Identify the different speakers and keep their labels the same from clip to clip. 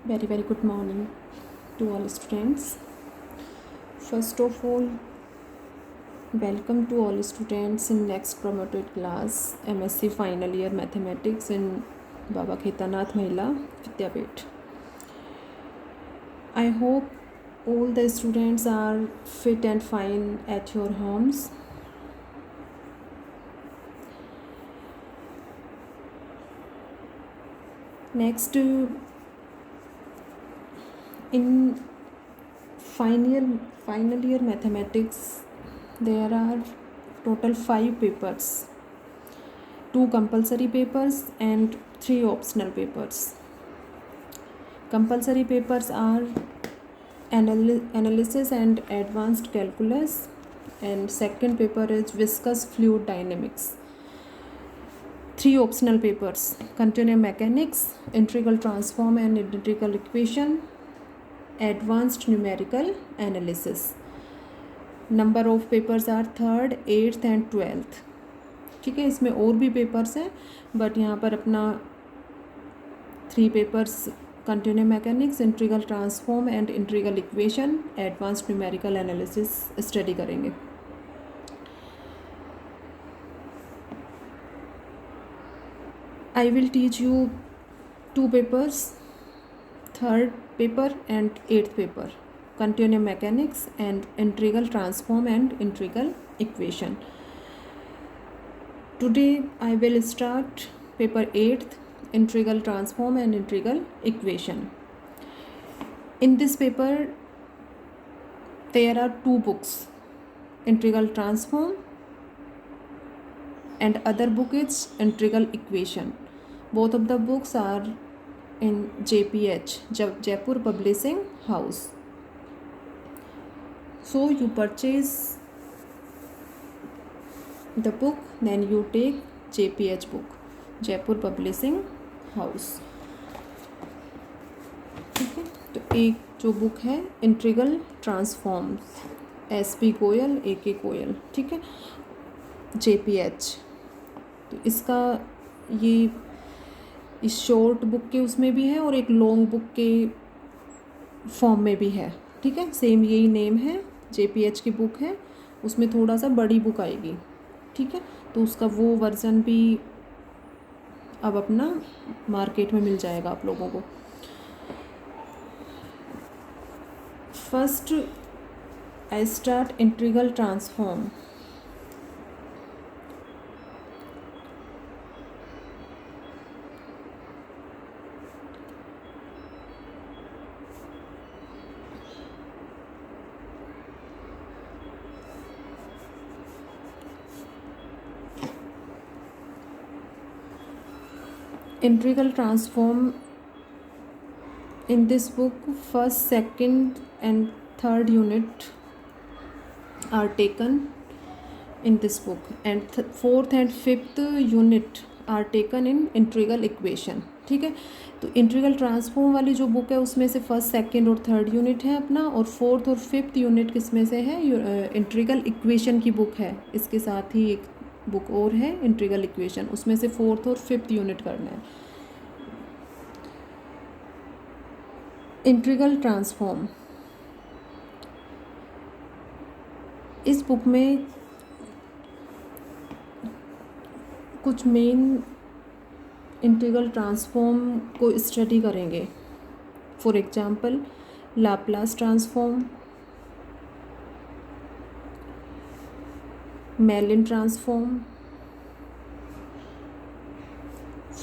Speaker 1: Very good morning to all students. First of all, welcome to all students in next promoted class MSc final year mathematics in Baba Khetanath Mahila Vidyapith. I hope all the students are fit and fine at your homes. Next, in final year mathematics, there are total 5 papers, 2 compulsory papers and 3 optional papers. Compulsory papers are analysis and advanced calculus, and second paper is viscous fluid dynamics. 3 optional papers: continuum mechanics, integral transform and integral equation, advanced numerical analysis. Number of papers are 3rd, 8th and 12th. ठीक है, इसमें और भी papers हैं but यहाँ पर अपना 3 papers continuum mechanics, integral transform and integral equation, advanced numerical analysis study करेंगे. I will teach you 2 papers, 3rd paper and 8th paper, continuum mechanics and integral transform and integral equation. Today I will start paper 8th, integral transform and integral equation. In this paper there are 2 books, integral transform and other book is integral equation. Both of the books are in JPH, Jaipur Publishing House. So you purchase the book, then you take JPH book, Jaipur Publishing House. ठीक है, तो एक जो book है integral transforms, SP Goyal, AK Goyal. ठीक है, JPH. तो इसका ये इस शॉर्ट बुक के उसमें भी है और एक लॉन्ग बुक के फॉर्म में भी है. ठीक है, सेम यही नेम है, JPH की बुक है, उसमें थोड़ा सा बड़ी बुक आएगी. ठीक है, तो उसका वो वर्ज़न भी अब अपना मार्केट में मिल जाएगा आप लोगों को. First I start integral transform. Integral transform, in this book first, second and third unit are taken in this book and fourth and fifth unit are taken in integral equation. ठीक है, तो integral transform वाली जो book है उसमें से first, second और third unit है अपना, और फोर्थ और फिफ्थ यूनिट किस में से है, इंटीग्रल इक्वेशन की बुक है. इसके साथ ही एक बुक और है इंटीग्रल इक्वेशन, उसमें से फोर्थ और फिफ्थ यूनिट करना है. इंटीग्रल ट्रांसफॉर्म, इस बुक में कुछ मेन इंटीग्रल ट्रांसफॉर्म को स्टडी करेंगे. For example Laplace transform, Mellin transform,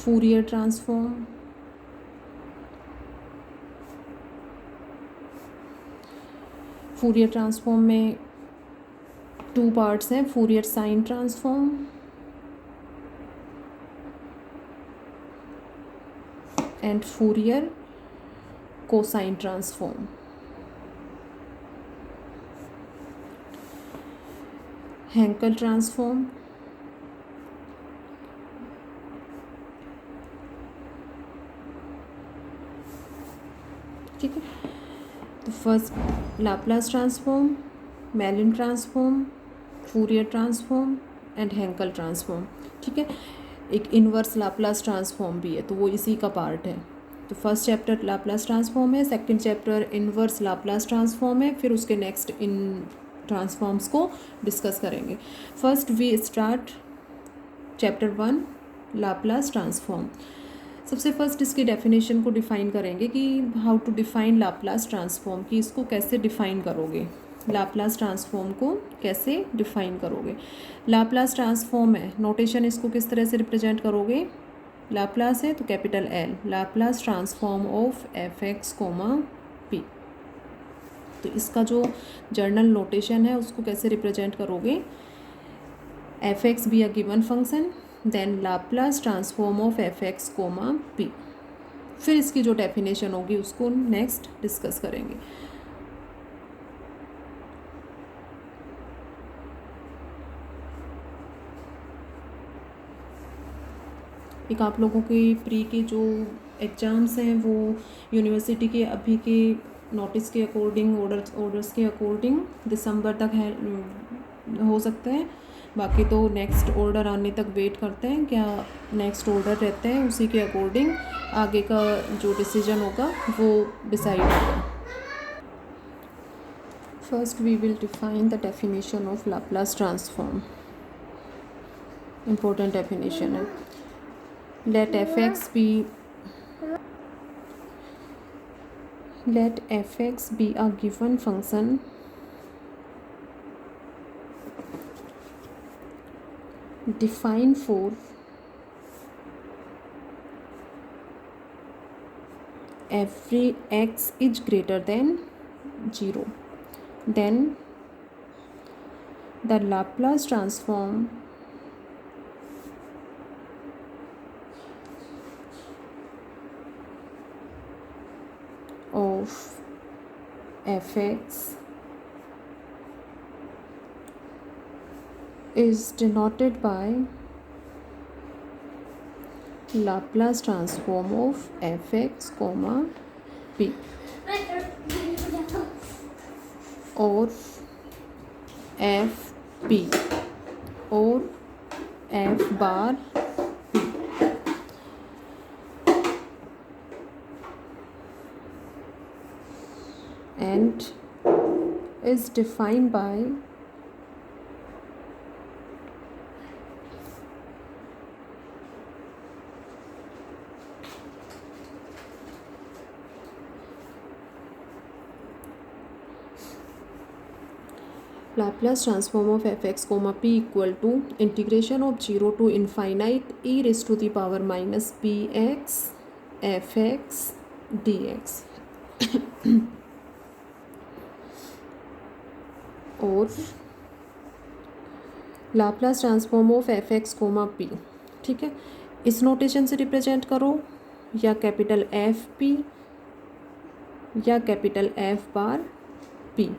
Speaker 1: Fourier transform, Fourier transform में 2 पार्ट्स हैं, Fourier sine transform and Fourier cosine transform. Hankel transform, ठीक है. तो first Laplace transform, Mellin transform, Fourier transform and Hankel transform. ठीक है, एक inverse Laplace transform भी है, तो वो इसी का पार्ट है. तो फर्स्ट चैप्टर लाप्लास ट्रांसफॉर्म है, second chapter inverse Laplace transform है, फिर उसके नेक्स्ट इन ट्रांसफॉर्म्स को डिस्कस करेंगे. First we start chapter 1 Laplace transform. सबसे फर्स्ट इसकी डेफिनेशन को डिफ़ाइन करेंगे कि how to define Laplace transform, कि इसको कैसे डिफ़ाइन करोगे, लाप्लास ट्रांसफॉर्म को कैसे डिफ़ाइन करोगे. लाप्लास ट्रांसफॉर्म है, नोटेशन इसको किस तरह से रिप्रेजेंट करोगे. लाप्लास है तो capital L, Laplace transform of f x comma p. तो इसका जो जर्नल नोटेशन है उसको कैसे रिप्रेजेंट करोगे. F x be a given function, then Laplace transform of f x comma p. फिर इसकी जो डेफिनेशन होगी उसको नेक्स्ट डिस्कस करेंगे. एक आप लोगों के प्री के जो एग्ज़ाम्स हैं वो यूनिवर्सिटी के अभी के नोटिस के अकॉर्डिंग, ऑर्डर्स के अकॉर्डिंग दिसंबर तक है, हो सकता है. बाकी तो नेक्स्ट ऑर्डर आने तक वेट करते हैं, क्या नेक्स्ट ऑर्डर रहते हैं उसी के अकॉर्डिंग आगे का जो डिसीजन होगा वो डिसाइड होगा. First we will define the definition of Laplace transform. Important definition है. let f(x) be a given function defined for every x is greater than 0, then the Laplace transform of f(x) is denoted by Laplace transform of f(x), p or fp or f bar p. And is defined by Laplace transform of f(x), p equal to integration of 0 to infinite e raised to the power minus px fx dx और Laplace transform of f x comma p. ठीक है, इस notation से represent करो, या capital F P या capital F bar P.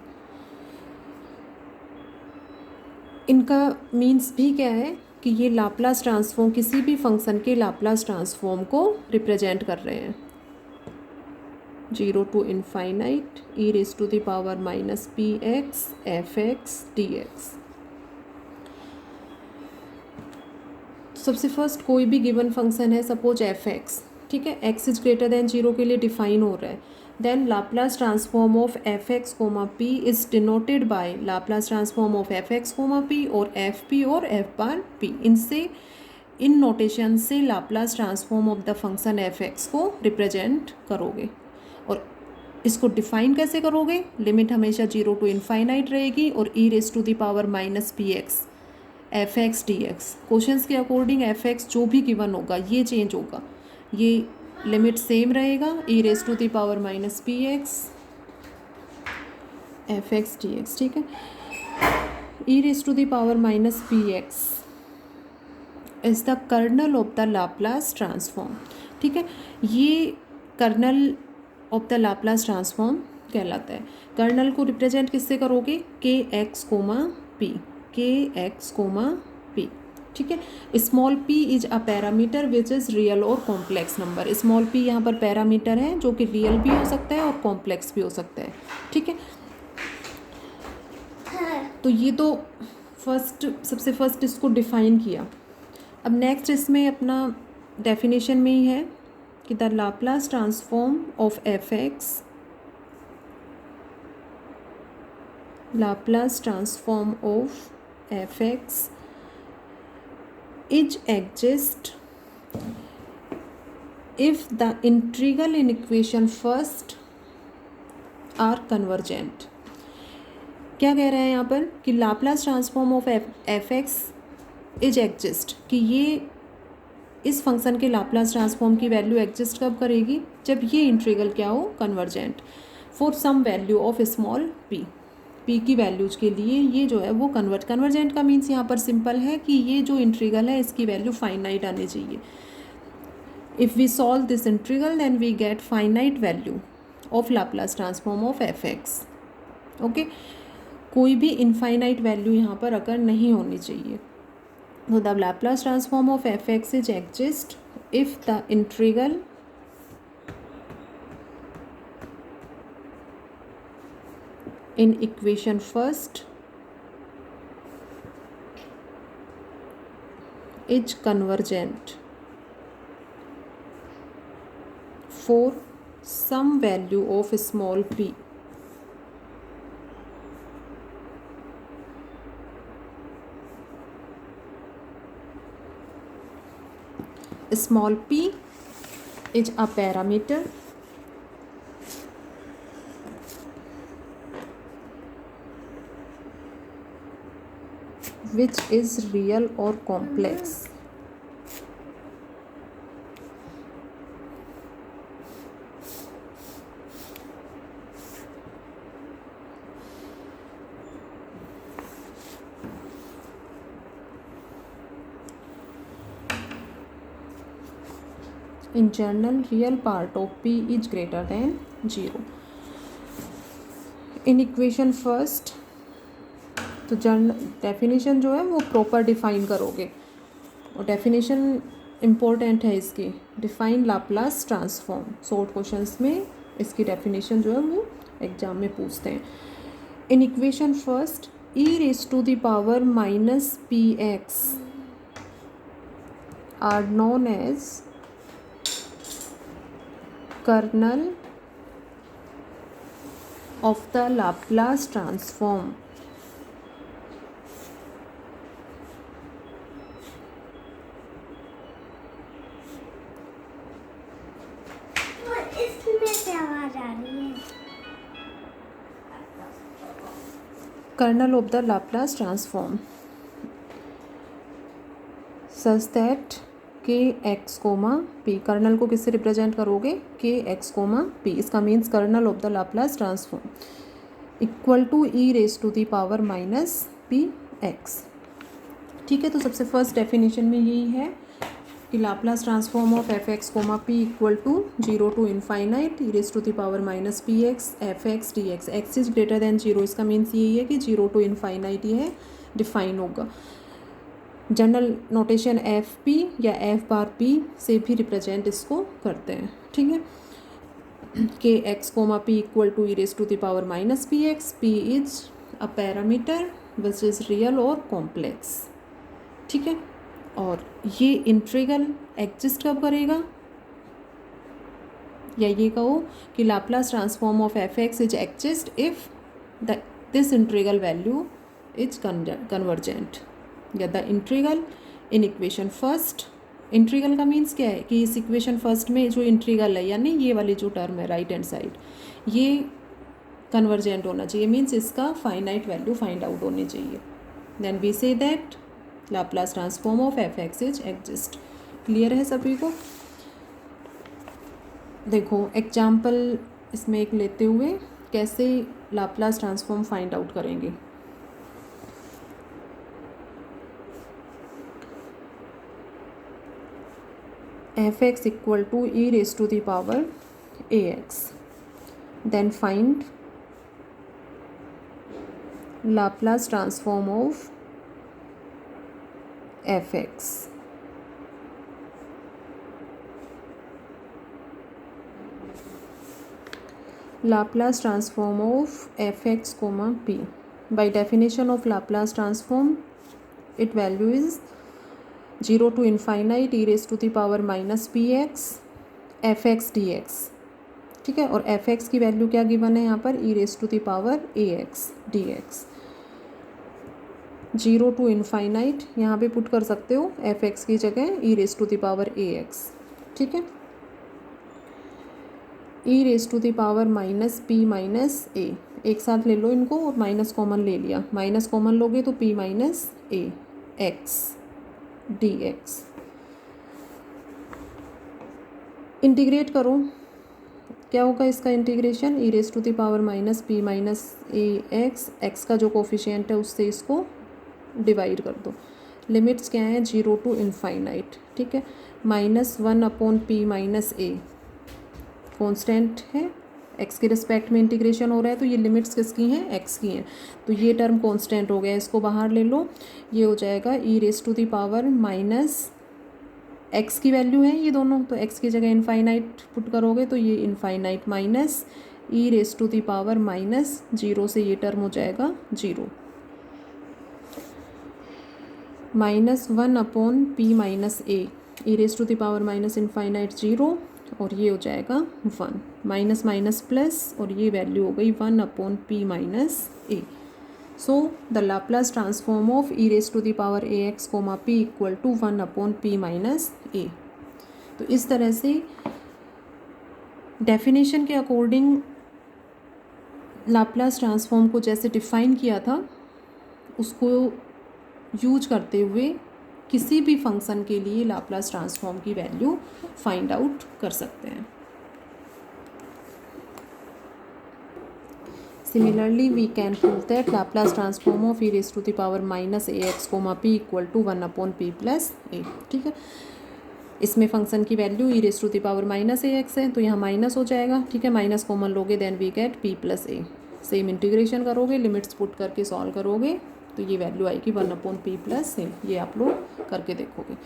Speaker 1: इनका means भी क्या है कि ये लाप्लास ट्रांसफॉर्म, किसी भी फंक्शन के लाप्लास ट्रांसफॉर्म को रिप्रेजेंट कर रहे हैं. 0 to infinite e raised to the power minus px fx dx. सबसे फर्स्ट कोई भी गिवन फंक्शन है, सपोज एफ एक्स. ठीक है, एक्स इज ग्रेटर देन 0 के लिए डिफाइन हो रहा है. Then Laplace transform of f x comma p is denoted by Laplace transform of f x comma p और एफ पी और एफ बार पी. इनसे, इन नोटेशन से Laplace transform of the function f x को represent करोगे. और इसको define कैसे करोगे. लिमिट हमेशा 0 to इनफाइनाइट रहेगी और e raise to the power minus p x f x d x. Question के अकॉर्डिंग एफ एक्स जो भी गिवन होगा ये चेंज होगा, ये लिमिट सेम रहेगा. E raise to the power minus p x f x d x. ठीक है, e raise to the power minus p x is the kernel of the Laplace transform. ठीक है, ये kernel of the Laplace transform कहलाता है. Kernel को represent किससे करोगे, के x comma p, K x comma p. ठीक है, small p is a parameter which is real और कॉम्प्लेक्स नंबर. स्मॉल p यहाँ पर पैरामीटर है जो कि रियल भी हो सकता है और कॉम्प्लेक्स भी हो सकता है. ठीक है, तो ये तो सबसे फर्स्ट इसको डिफाइन किया. अब नेक्स्ट इसमें अपना डेफिनेशन में ही है कि the Laplace transform of f x, Laplace transform of f x is exist if the integral in equation first are convergent। क्या कह रहे हैं यहाँ पर कि Laplace transform of f x is exist, कि ये इस फंक्शन के लाप्लास ट्रांसफॉर्म की वैल्यू एग्जिस्ट कब करेगी, जब ये इंटीग्रल क्या हो, convergent for some value of small p, p की वैल्यूज के लिए ये जो है वो कन्वर्जेंट का मीन्स यहाँ पर सिंपल है कि ये जो इंटीग्रल है इसकी वैल्यू फाइनाइट आनी चाहिए। If we solve this integral then we get finite value of Laplace transform of fx। Okay, कोई भी इनफाइनाइट वैल्यू यहाँ पर अगर नहीं होनी चाहिए। तो the Laplace transform of fx is exist if the integral in equation first is convergent for some value of small p। Small p is a parameter which is real or complex। In general real part of p is greater than 0। in equation first तो definition जो है वो proper define करोगे, और definition important है इसकी। Define Laplace transform, short questions में इसकी डेफिनेशन जो है वो एग्जाम में पूछते हैं। In equation first e raise to the power minus p x are known as kernel of the Laplace transform।
Speaker 2: इसमें क्या आवाज आ रही है?
Speaker 1: Kernel of the Laplace transform such that k x comma p, kernel को किससे represent करोगे, के x comma p, इसका means kernel of the Laplace transform equal to e raise to the power minus p x. ठीक है, तो सबसे first definition में यही है कि Laplace transform of f x comma p equal to 0 to infinite e raise to the power minus p x f x d x, x is greater than 0। इसका means यही है कि 0 टू इनफाइनाइट ये define होगा। General notation f P या f bar p से भी represent इसको करते हैं। ठीक है, k x comma p equal to e raise to the power minus p x, P is a parameter which is real और कॉम्प्लेक्स। ठीक है, और ये इंटीग्रल एग्जिस्ट कब करेगा, या ये कहो कि Laplace transform of f x is exist if this integral value is convergent, या the integral in equation first. Integral का मीन्स क्या है कि इस इक्वेशन फर्स्ट में जो इंटीग्रल है, यानी ये वाली जो टर्म है राइट हैंड साइड, ये कन्वर्जेंट होना चाहिए, मीन्स इसका फाइनाइट वैल्यू फाइंड आउट होनी चाहिए। Then we say that Laplace transform of f x is exist. Clear है सभी को? देखो एग्जाम्पल इसमें एक लेते हुए कैसे लाप्लास ट्रांसफॉर्म फाइंड आउट करेंगे। F x equal to e raise to the power a x, then find Laplace transform of f x. Laplace transform of fx comma p. By definition of Laplace transform, its value is 0 to infinite e raised to the power minus px f x d x, ठीक है। और f x की value क्या given है यहाँ पर, e raise to the power a x d x. 0 to infinite यहाँ पे पुट कर सकते हो एफ एक्स की जगह e raise to the power a x, ठीक है। E raise to the power minus p minus a, एक साथ ले लो इनको और माइनस कॉमन ले लिया, माइनस कॉमन लोगे तो p minus a x d x. Integrate करो, क्या होगा इसका integration, e raise to the power minus p minus a x, x का जो कोफिशिएंट है उससे इसको डिवाइड कर दो। लिमिट्स क्या हैं, 0 to इनफाइनाइट, ठीक है। -1 upon p minus a constant है, एक्स के रिस्पेक्ट में इंटीग्रेशन हो रहा है तो ये लिमिट्स किसकी हैं, एक्स की हैं, तो ये टर्म कॉन्स्टेंट हो गया, इसको बाहर ले लो, ये हो जाएगा e raise to the power minus, x की वैल्यू है ये दोनों, तो एक्स की जगह इनफाइनाइट पुट करोगे तो ये infinite minus e raise to the power minus 0 से ये टर्म हो जाएगा 0, -1 upon p minus a, e raise to the power minus infinite 0 और ये हो जाएगा 1, माइनस माइनस प्लस और ये वैल्यू हो गई 1 upon p minus a. So the Laplace transform of e raise to the power a x comma p equal to 1 upon p minus a. तो इस तरह से डेफिनेशन के अकॉर्डिंग लाप्लास ट्रांसफॉर्म को जैसे डिफाइन किया था उसको यूज करते हुए किसी भी फंक्शन के लिए लाप्लास ट्रांसफॉर्म की वैल्यू फाइंड आउट कर सकते हैं। Similarly we can prove that Laplace transform of e raise to the power minus a x comma p equal to 1 upon p plus a, ठीक है। इसमें फंक्शन की value e raise to the power minus a x है तो यहाँ minus हो जाएगा, ठीक है, माइनस कॉमन लोगे then we get p plus a. Same integration करोगे, लिमिट्स पुट करके सॉल्व करोगे तो ये वैल्यू आएगी 1 अपॉन पी प्लस ए, ये आप लोग करके देखोगे।